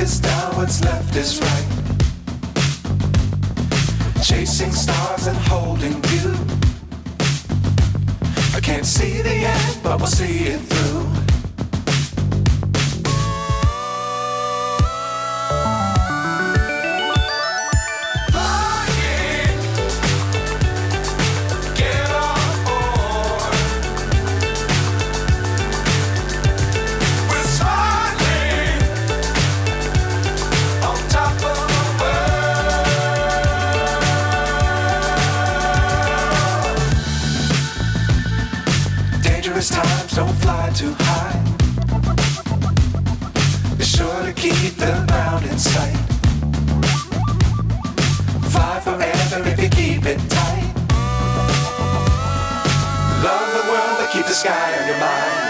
is down, what's left is right. Chasing stars and holding you. I can't see the end, but we'll see it through. Times don't fly too high. Be sure to keep the ground in sight. Fly forever if you keep it tight. Love the world, but keep the sky on your mind.